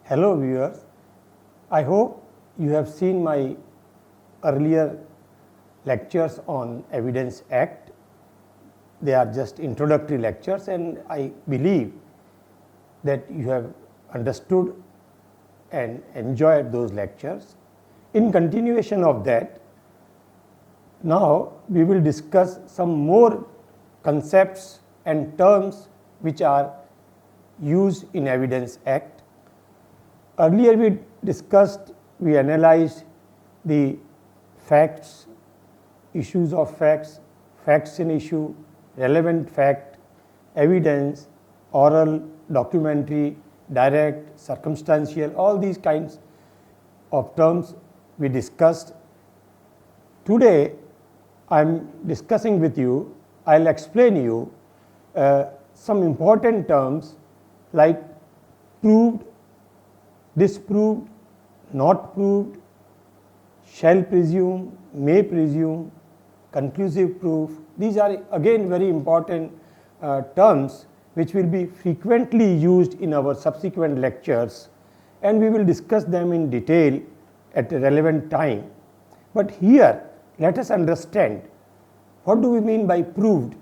Hello viewers, I hope you have seen my earlier lectures on Evidence Act. They are just introductory lectures and I believe that you have understood and enjoyed those lectures. In continuation of that, now we will discuss some more concepts and terms which are used in Evidence Act. Earlier we analyzed the facts, issues of facts, facts in issue, relevant fact, evidence, oral, documentary, direct, circumstantial, all these kinds of terms we discussed. Today I am discussing with you, I will explain you some important terms like proved, disproved, not proved, shall presume, may presume, conclusive proof. These are again very important terms which will be frequently used in our subsequent lectures, and we will discuss them in detail at a relevant time. But here let us understand what do we mean by proved.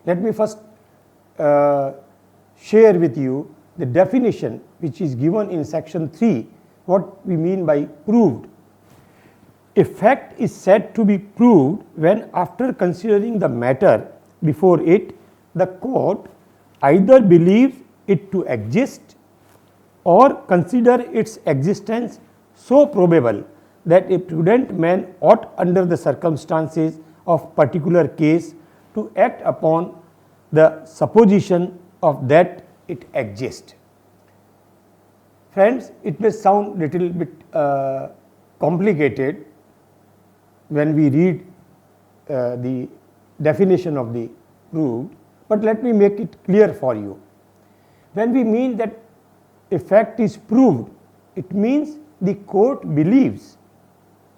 Let me first share with you the definition which is given in section 3, what we mean by proved. A fact is said to be proved when, after considering the matter before it, the court either believes it to exist or consider its existence so probable that a prudent man ought, under the circumstances of particular case, to act upon the supposition of that it exists. Friends, it may sound little bit complicated when we read the definition of the proved, but let me make it clear for you. When we mean that a fact is proved, it means the court believes,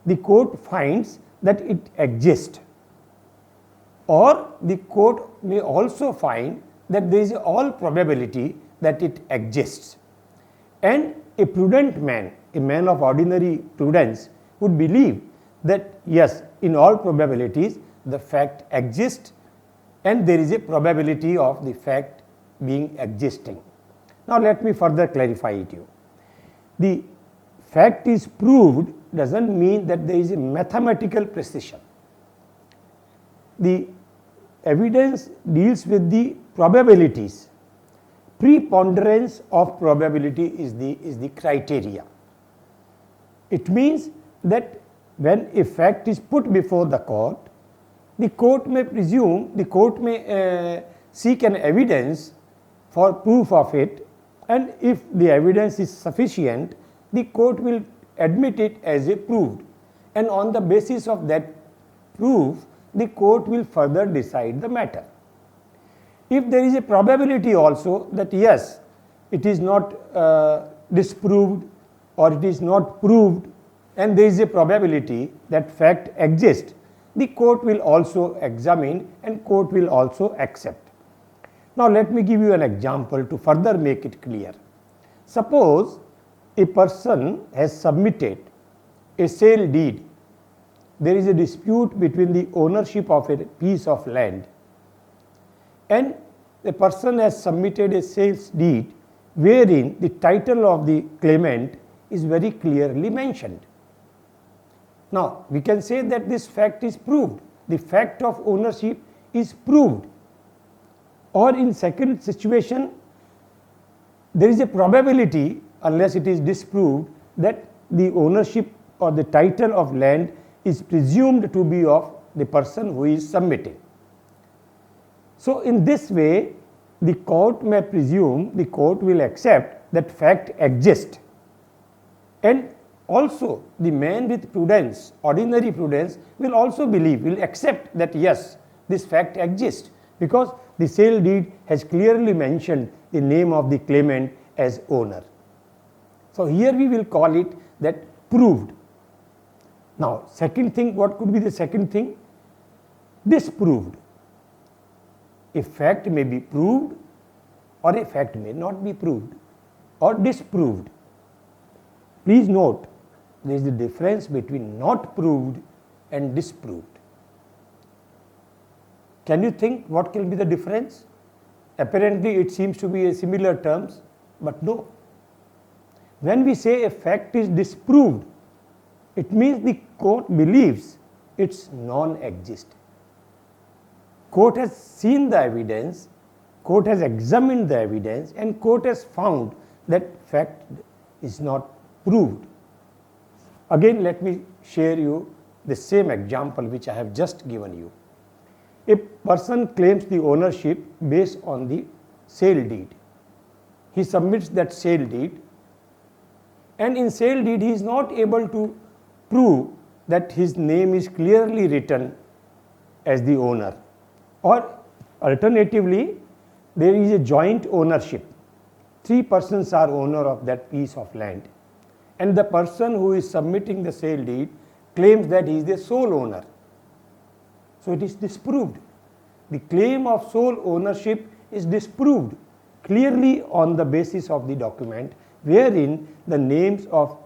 the court finds that it exists, or the court may also find that there is all probability that it exists, and a prudent man, a man of ordinary prudence, would believe that yes, in all probabilities the fact exists and there is a probability of the fact being existing. Now let me further clarify it to you. The fact is proved does not mean that there is a mathematical precision. The evidence deals with the probabilities. Preponderance of probability is the criteria. It means that when a fact is put before the court may presume, the court may seek an evidence for proof of it, and if the evidence is sufficient, the court will admit it as a proved, and on the basis of that proof, the court will further decide the matter. If there is a probability also that yes, it is not disproved or it is not proved, and there is a probability that fact exists, the court will also examine and court will also accept. Now let me give you an example to further make it clear. Suppose a person has submitted a sale deed. There is a dispute between the ownership of a piece of land, and the person has submitted a sales deed wherein the title of the claimant is very clearly mentioned. Now we can say that this fact is proved, the fact of ownership is proved, or in second situation there is a probability, unless it is disproved, that the ownership or the title of land is presumed to be of the person who is submitting. So in this way the court may presume, the court will accept that fact exists, and also the man with prudence, ordinary prudence, will also believe, will accept that yes, this fact exists, because the sale deed has clearly mentioned the name of the claimant as owner. So here we will call it that proved. Now second thing, what could be the second thing? Disproved. A fact may be proved or a fact may not be proved or disproved. Please note, there is a difference between not proved and disproved. Can you think what can be the difference? Apparently it seems to be a similar terms, but no. When we say a fact is disproved, it means the court believes it's non-existent. Court has seen the evidence, court has examined the evidence, and court has found that fact is not proved. Again, let me share you the same example which I have just given you. A person claims the ownership based on the sale deed. He submits that sale deed, and in sale deed he is not able to prove that his name is clearly written as the owner, or alternatively there is a joint ownership. 3 persons are owner of that piece of land, and the person who is submitting the sale deed claims that he is the sole owner. So it is disproved. The claim of sole ownership is disproved clearly on the basis of the document wherein the names of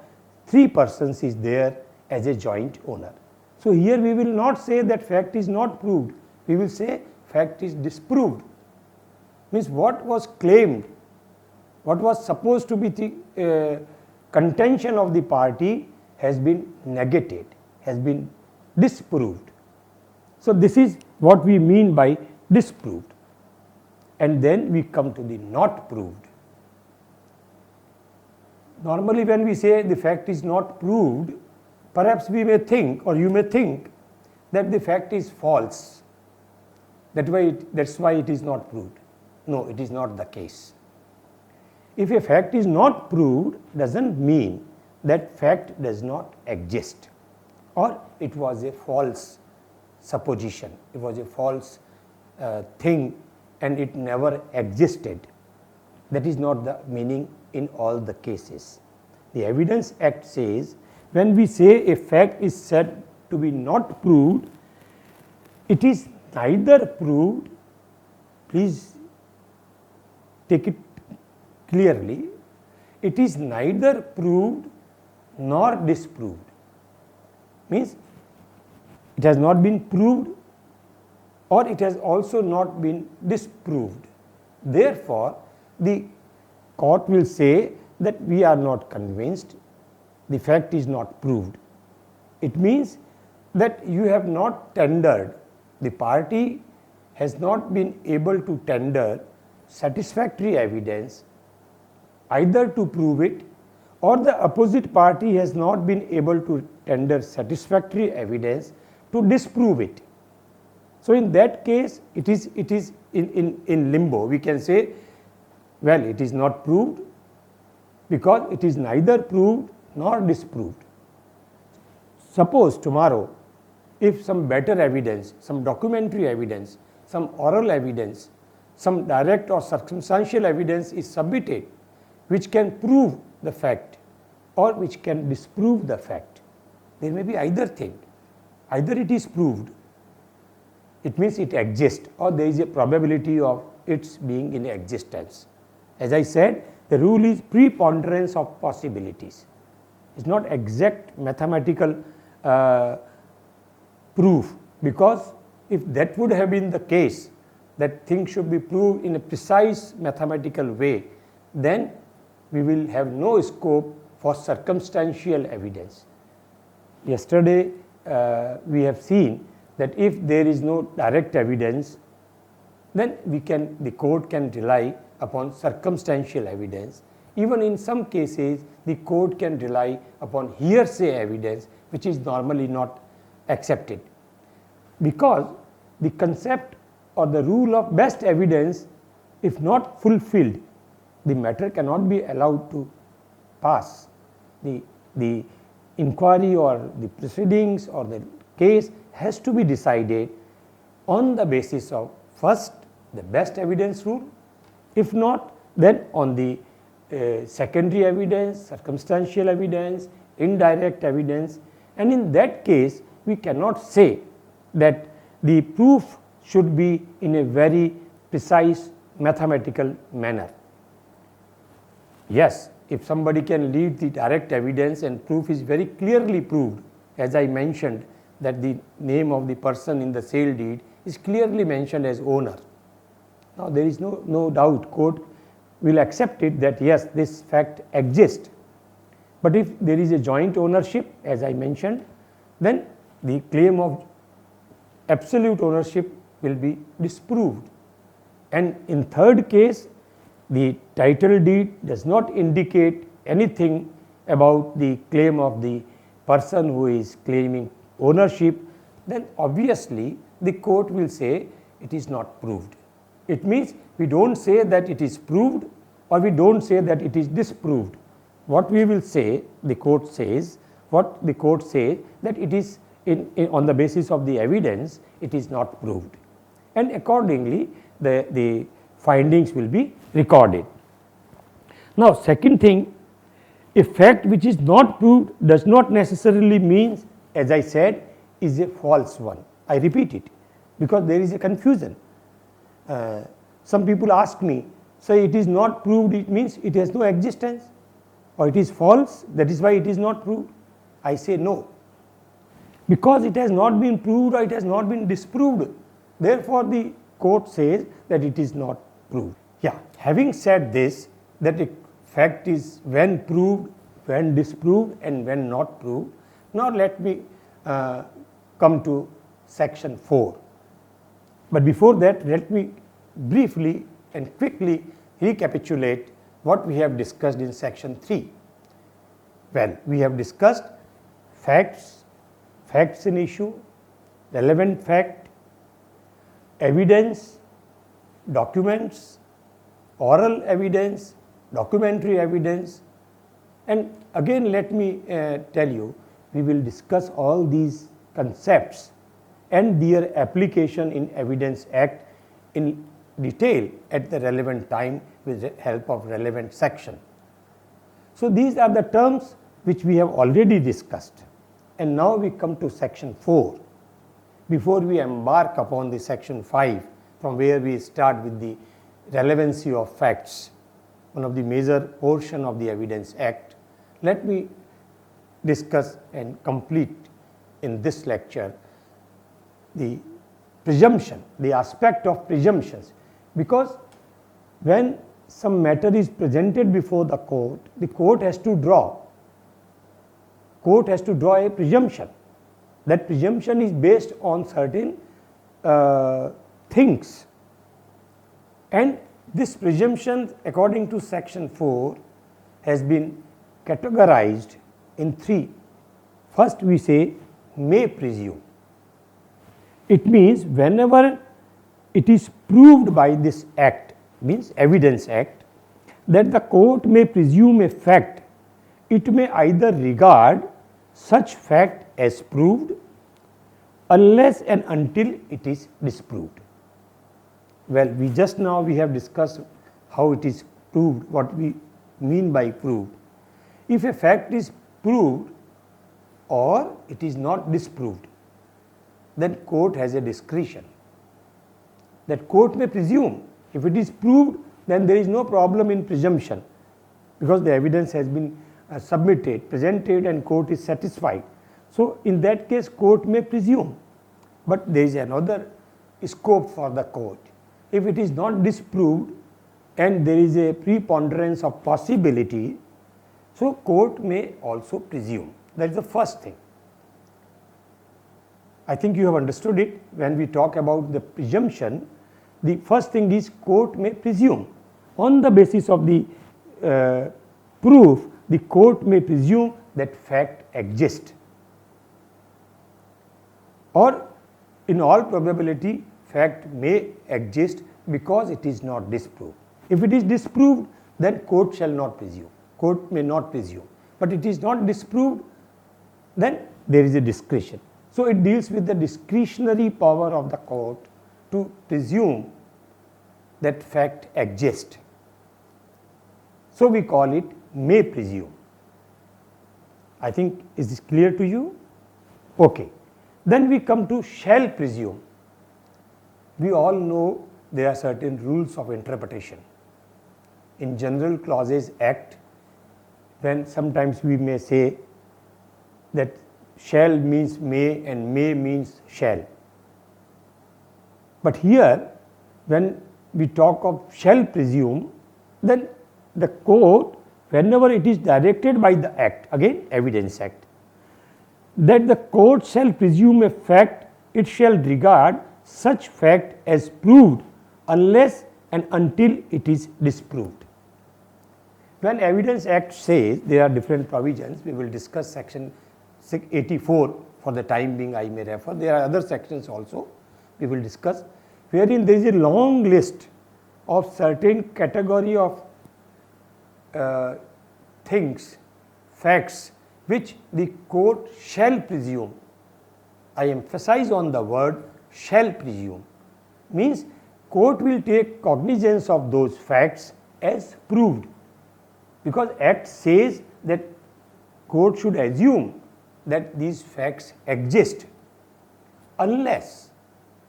3 persons is there as a joint owner. So here we will not say that fact is not proved, we will say fact is disproved. Means what was claimed, what was supposed to be the contention of the party has been negated, has been disproved. So this is what we mean by disproved. And then we come to the not proved. Normally when we say the fact is not proved, perhaps we may think, or you may think, that the fact is false. That's why it is not proved. No, it is not the case. If a fact is not proved, doesn't mean that fact does not exist, or it was a false supposition, it was a false thing and it never existed. That is not the meaning in all the cases. The Evidence Act says when we say a fact is said to be not proved, it is neither proved, please take it clearly, it is neither proved nor disproved. Means it has not been proved or it has also not been disproved. Therefore, the court will say that we are not convinced, the fact is not proved. It means that you have not tendered, the party has not been able to tender satisfactory evidence either to prove it, or the opposite party has not been able to tender satisfactory evidence to disprove it. So in that case it is in limbo. We can say, well, it is not proved because it is neither proved nor disproved. Suppose tomorrow if some better evidence, some documentary evidence, some oral evidence, some direct or circumstantial evidence is submitted which can prove the fact or which can disprove the fact. There may be either thing. Either it is proved, it means it exists, or there is a probability of its being in existence. As I said, the rule is preponderance of possibilities. It is not exact mathematical proof, because if that would have been the case, that things should be proved in a precise mathematical way, then we will have no scope for circumstantial evidence. Yesterday we have seen that if there is no direct evidence, then the court can rely upon circumstantial evidence. Even in some cases the court can rely upon hearsay evidence, which is normally not accepted, because the concept or the rule of best evidence, if not fulfilled, the matter cannot be allowed to pass. The inquiry or the proceedings or the case has to be decided on the basis of first the best evidence rule, if not then on the secondary evidence, circumstantial evidence, indirect evidence, and in that case we cannot say that the proof should be in a very precise mathematical manner. Yes, if somebody can lead the direct evidence and proof is very clearly proved, as I mentioned that the name of the person in the sale deed is clearly mentioned as owner. Now there is no doubt court will accept it that yes, this fact exists. But if there is a joint ownership, as I mentioned, then the claim of absolute ownership will be disproved. And in third case, the title deed does not indicate anything about the claim of the person who is claiming ownership, then obviously the court will say it is not proved. It means we don't say that it is proved or we don't say that it is disproved. What we will say, the court says that it is on the basis of the evidence, it is not proved. And accordingly, the findings will be recorded. Now, second thing, a fact which is not proved does not necessarily mean, as I said, is a false one. I repeat it because there is a confusion. Some people ask me, say it is not proved, it means it has no existence, or it is false, that is why it is not proved. I say no, because it has not been proved or it has not been disproved, therefore the court says that it is not proved. Yeah, having said this, that a fact is when proved, when disproved and when not proved, now let me come to section 4. But before that, let me briefly and quickly recapitulate what we have discussed in section 3. Well, we have discussed facts in issue, relevant fact, evidence, documents, oral evidence, documentary evidence, and again let me tell you, we will discuss all these concepts and their application in Evidence Act in detail at the relevant time with the help of relevant section. So these are the terms which we have already discussed, and now we come to section 4 before we embark upon the section 5, from where we start with the relevancy of facts, one of the major portion of the Evidence Act. Let me discuss and complete in this lecture the presumption, the aspect of presumptions, because when some matter is presented before the court has to draw a presumption. That presumption is based on certain things, and this presumption according to section 4 has been categorized in 3. First we say may presume. It means whenever it is proved by this act, means Evidence Act, that the court may presume a fact, it may either regard such fact as proved unless and until it is disproved. Well, we have discussed how it is proved, what we mean by proved. If a fact is proved or it is not disproved, then court has a discretion. That court may presume. If it is proved, then there is no problem in presumption, because the evidence has been submitted, presented, and court is satisfied. So in that case, court may presume. But there is another scope for the court. If it is not disproved and there is a preponderance of possibility, so court may also presume. That is the first thing. I think you have understood it. When we talk about the presumption, the first thing is court may presume. On the basis of the proof, the court may presume that fact exists. Or in all probability, fact may exist because it is not disproved. If it is disproved, then court shall not presume. Court may not presume. But it is not disproved, then there is a discretion. So it deals with the discretionary power of the court to presume that fact exists. So we call it may presume. I think, is this clear to you? Okay. Then we come to shall presume. We all know there are certain rules of interpretation. In General Clauses Act, when sometimes we may say that shall means may and may means shall. But here, when we talk of shall presume, then the court, whenever it is directed by the act, again Evidence Act, that the court shall presume a fact, it shall regard such fact as proved unless and until it is disproved. When Evidence Act says, there are different provisions, we will discuss section 84 for the time being, I may refer. There are other sections also we will discuss, wherein there is a long list of certain category of things, facts, which the court shall presume. I emphasize on the word shall presume, means court will take cognizance of those facts as proved, because Act says that court should assume that these facts exist unless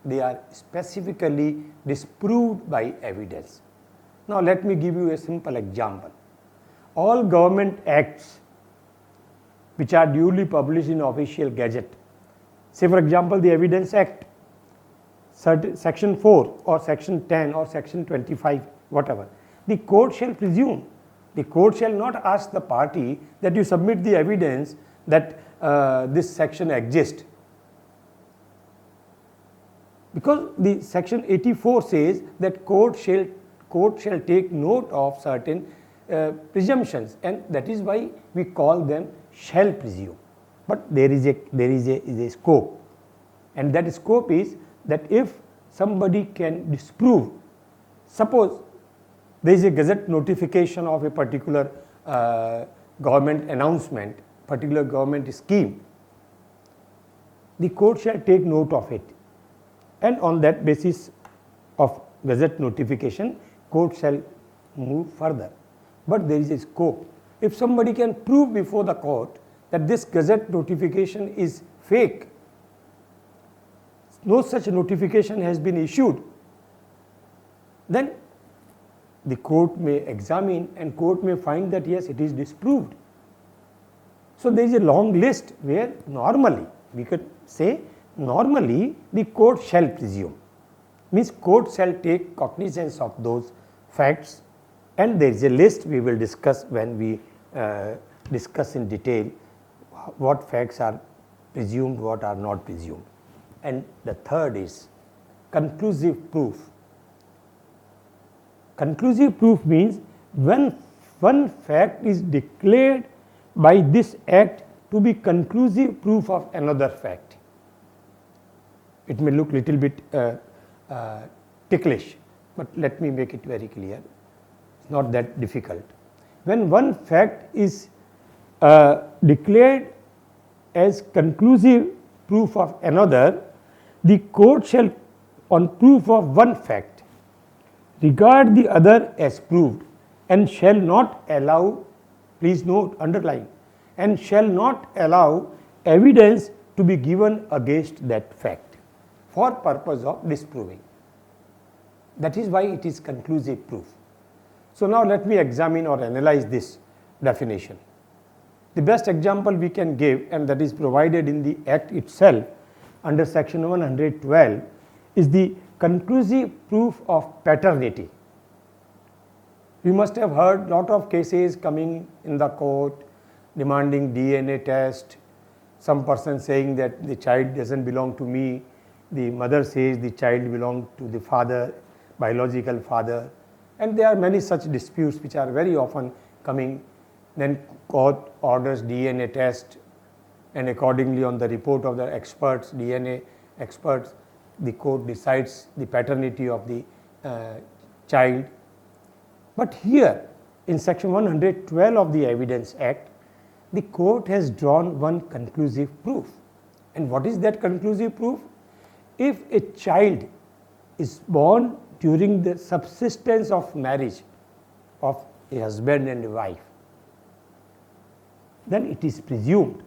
they are specifically disproved by evidence. Now let me give you a simple example. All government acts which are duly published in official gazette, say for example the Evidence Act, section 4 or section 10 or section 25, whatever, the court shall presume. The court shall not ask the party that you submit the evidence that this section exists, because the section 84 says that court shall take note of certain presumptions, and that is why we call them shall presume. But there is a scope, and that scope is that if somebody can disprove, suppose there is a gazette notification of a particular government announcement, particular government scheme, the court shall take note of it, and on that basis of gazette notification, court shall move further. But there is a scope. If somebody can prove before the court that this gazette notification is fake, no such notification has been issued, then the court may examine and court may find that yes, it is disproved. So there is a long list where normally, we could say normally the court shall presume, means court shall take cognizance of those facts, and there is a list we will discuss when we discuss in detail what facts are presumed, what are not presumed. And the third is conclusive proof. Conclusive proof means when one fact is declared by this act to be conclusive proof of another fact. It may look little bit ticklish, but let me make it very clear. It's not that difficult. When one fact is declared as conclusive proof of another, the court shall, on proof of one fact, regard the other as proved, and shall not allow, please note, underline, and shall not allow evidence to be given against that fact for purpose of disproving. That is why it is conclusive proof. So now let me examine or analyze this definition. The best example we can give, and that is provided in the Act itself under section 112, is the conclusive proof of paternity. We must have heard lot of cases coming in the court demanding DNA test, some person saying that the child doesn't belong to me, the mother says the child belongs to the father, biological father, and there are many such disputes which are very often coming. Then court orders DNA test, and accordingly on the report of the experts, DNA experts, the court decides the paternity of the child. But here in section 112 of the Evidence Act, the court has drawn one conclusive proof. And what is that conclusive proof? If a child is born during the subsistence of marriage of a husband and a wife, then it is presumed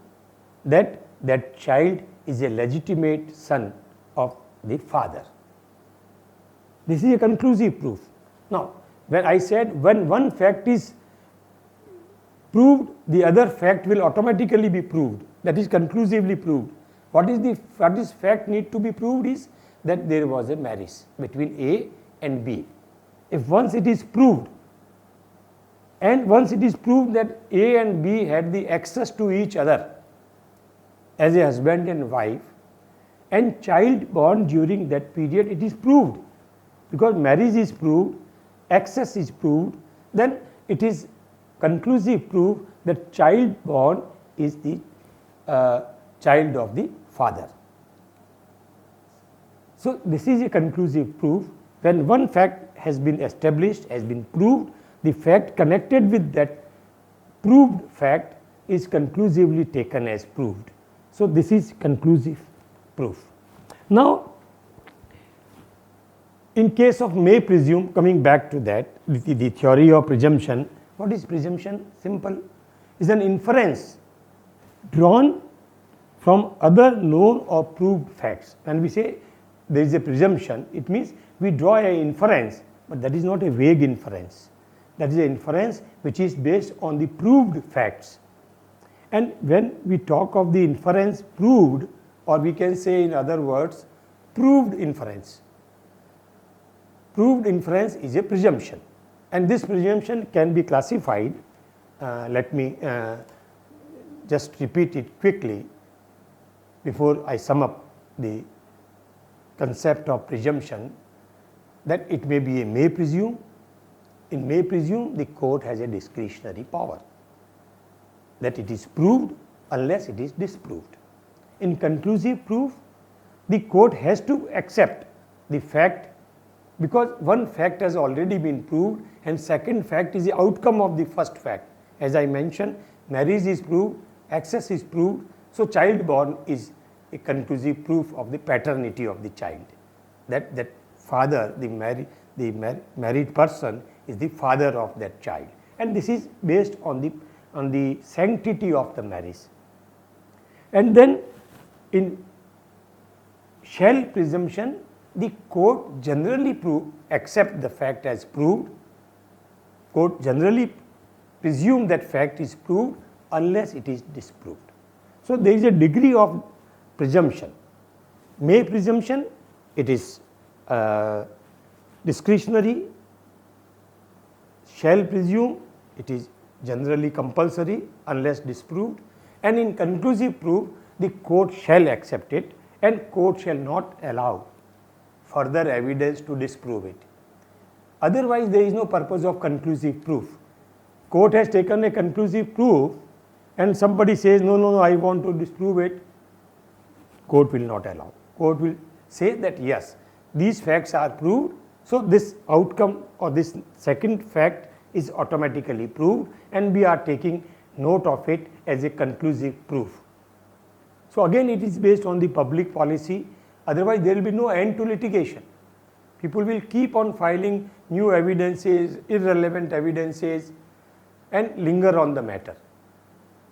that that child is a legitimate son of the father. This is a conclusive proof. Now, when I said when one fact is proved, the other fact will automatically be proved, that is conclusively proved. What is fact need to be proved is that there was a marriage between A and B. If once it is proved, and once it is proved that A and B had the access to each other as a husband and wife, and child born during that period, it is proved. Because marriage is proved, access is proved, then it is conclusive proof that child born is the child of the father. So this is a conclusive proof. When one fact has been established, has been proved, the fact connected with that proved fact is conclusively taken as proved. So this is conclusive proof. Now, in case of may presume, coming back to that, the theory of presumption, what is presumption? Simple, is an inference drawn from other known or proved facts. When we say there is a presumption, it means we draw an inference, but that is not a vague inference. That is an inference which is based on the proved facts. And when we talk of the inference proved, or we can say in other words, proved inference. Proved inference is a presumption, and this presumption can be classified. Let me just repeat it quickly before I sum up the concept of presumption, that it may be a may presume. In may presume, the court has a discretionary power, that it is proved unless it is disproved. In conclusive proof, the court has to accept the fact, because one fact has already been proved and second fact is the outcome of the first fact. As I mentioned, marriage is proved, access is proved, so child born is a conclusive proof of the paternity of the child. That father, the married person, is the father of that child, and this is based on the sanctity of the marriage. And then in shall presumption, the court generally accept the fact as proved. Court generally presume that fact is proved unless it is disproved. So there is a degree of presumption. May presumption, it is discretionary. Shall presume, it is generally compulsory unless disproved. And in conclusive proof, the court shall accept it, and court shall not allow further evidence to disprove it. Otherwise, there is no purpose of conclusive proof. Court has taken a conclusive proof and somebody says, no, I want to disprove it. Court will not allow. Court will say that yes, these facts are proved, so this outcome or this second fact is automatically proved, and we are taking note of it as a conclusive proof. So again, it is based on the public policy. Otherwise, there will be no end to litigation. People will keep on filing new evidences, irrelevant evidences, and linger on the matter.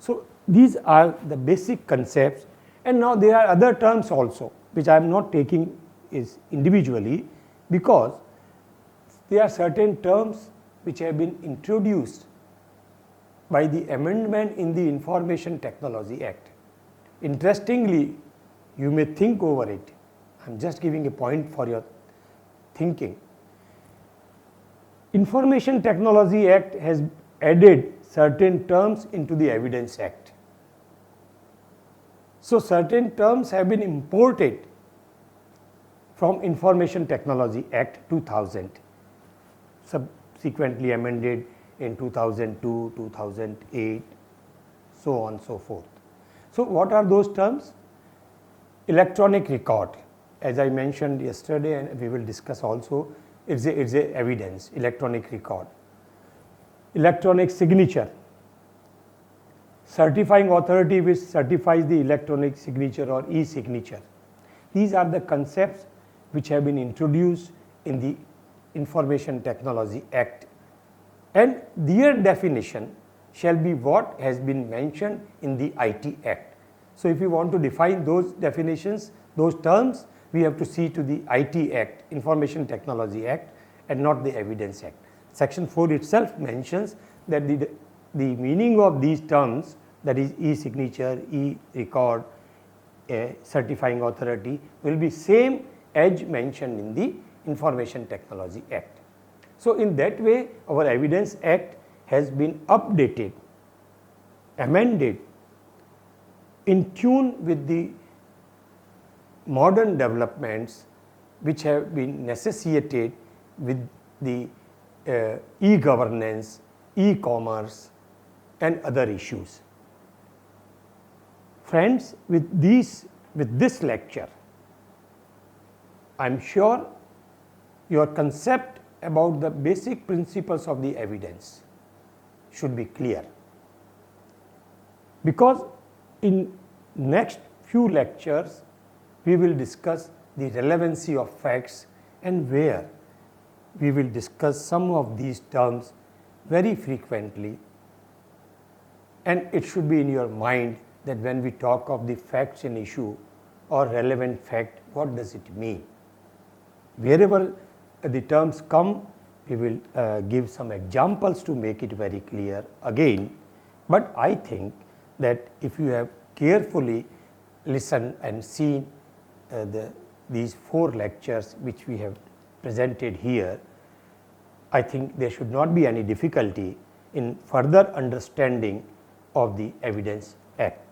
So these are the basic concepts, and now there are other terms also which I am not taking is individually, because there are certain terms which have been introduced by the amendment in the Information Technology Act. Interestingly, you may think over it. I am just giving a point for your thinking. Information Technology Act has added certain terms into the Evidence Act. So certain terms have been imported from Information Technology Act 2000, subsequently amended in 2002, 2008, so on and so forth. So what are those terms? Electronic record, as I mentioned yesterday and we will discuss also, it's a evidence, electronic record. Electronic signature, certifying authority which certifies the electronic signature or e-signature. These are the concepts which have been introduced in the Information Technology Act, and their definition shall be what has been mentioned in the IT Act. So if you want to define those definitions, those terms, we have to see to the IT Act, Information Technology Act, and not the Evidence Act. Section 4 itself mentions that the meaning of these terms, that is e-signature, e-record, certifying authority, will be same as mentioned in the Information Technology Act. So, in that way our Evidence Act has been updated, amended in tune with the modern developments which have been necessitated with the e-governance, e-commerce and other issues. Friends, with this lecture, I am sure your concept about the basic principles of the evidence should be clear, because in next few lectures we will discuss the relevancy of facts, and where we will discuss some of these terms very frequently, and it should be in your mind that when we talk of the facts in issue or relevant fact, what does it mean? Wherever the terms come, we will give some examples to make it very clear again, but I think that if you have carefully listened and seen these 4 lectures which we have presented here, I think there should not be any difficulty in further understanding of the Evidence Act.